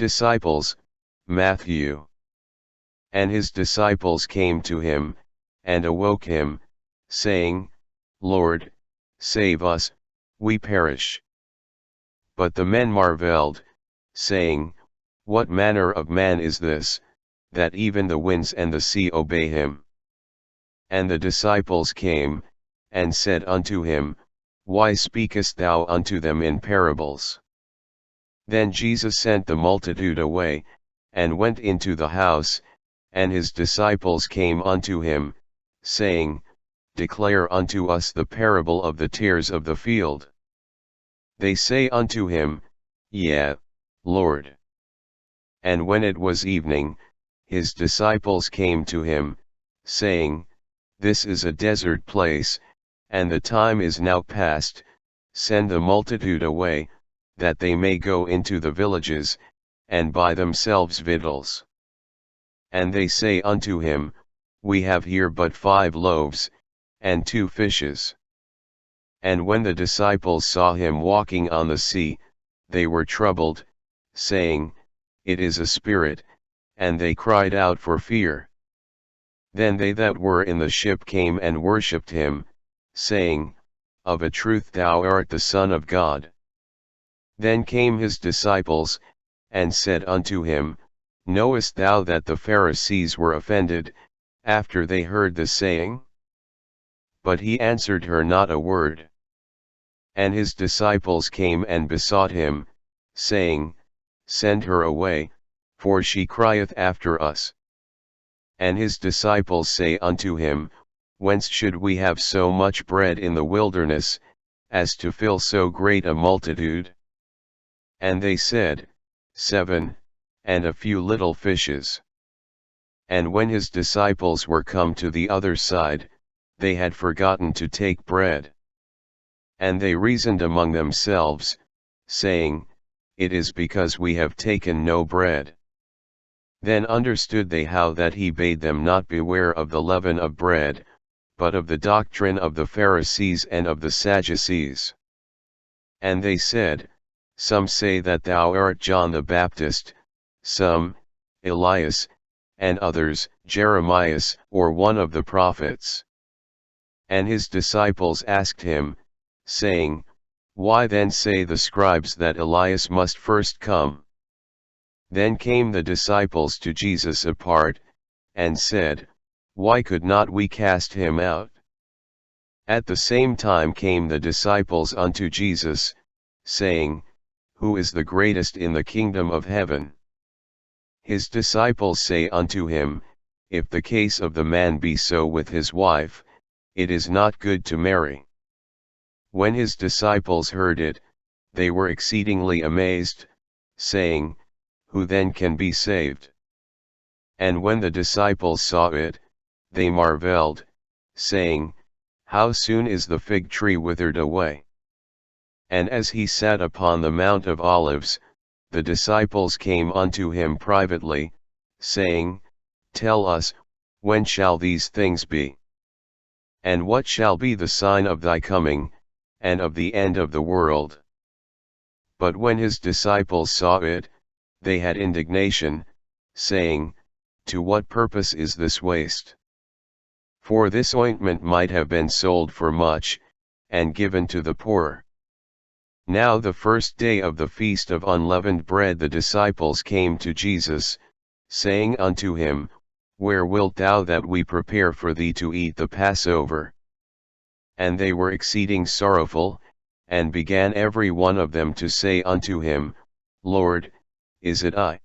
disciples, Matthew. And his disciples came to him, and awoke him, saying, Lord, save us, we perish. But the men marveled, saying, What manner of man is this, that even the winds and the sea obey him? And the disciples came, and said unto him, Why speakest thou unto them in parables? Then Jesus sent the multitude away, and went into the house, and his disciples came unto him, saying, Declare unto us the parable of the tares of the field. They say unto him, Yea, Lord. And when it was evening, his disciples came to him, saying, This is a desert place, and the time is now past, send the multitude away, that they may go into the villages, and buy themselves victuals. And they say unto him, We have here but 5 loaves, and 2 fishes. And when the disciples saw him walking on the sea, they were troubled, saying, It is a spirit, and they cried out for fear. Then they that were in the ship came and worshipped him, saying, Of a truth thou art the Son of God. Then came his disciples, and said unto him, Knowest thou that the Pharisees were offended, after they heard the saying? But he answered her not a word. And his disciples came and besought him, saying, Send her away, for she crieth after us. And his disciples say unto him, Whence should we have so much bread in the wilderness, as to fill so great a multitude? And they said, 7, and a few little fishes. And when his disciples were come to the other side, they had forgotten to take bread. And they reasoned among themselves, saying, It is because we have taken no bread. Then understood they how that he bade them not beware of the leaven of bread, but of the doctrine of the Pharisees and of the Sadducees. And they said, Some say that thou art John the Baptist, some, Elias, and others, Jeremias, or one of the prophets. And his disciples asked him, saying, Why then say the scribes that Elias must first come? Then came the disciples to Jesus apart, and said, Why could not we cast him out? At the same time came the disciples unto Jesus, saying, Who is the greatest in the kingdom of heaven? His disciples say unto him, If the case of the man be so with his wife, it is not good to marry. When his disciples heard it, they were exceedingly amazed, saying, Who then can be saved? And when the disciples saw it, they marveled, saying, How soon is the fig tree withered away? And as he sat upon the Mount of Olives, the disciples came unto him privately, saying, Tell us, when shall these things be? And what shall be the sign of thy coming, and of the end of the world? But when his disciples saw it, they had indignation, saying, To what purpose is this waste? For this ointment might have been sold for much, and given to the poor. Now the first day of the feast of unleavened bread the disciples came to Jesus, saying unto him, Where wilt thou that we prepare for thee to eat the Passover? And they were exceeding sorrowful, and began every one of them to say unto him, Lord, is it I?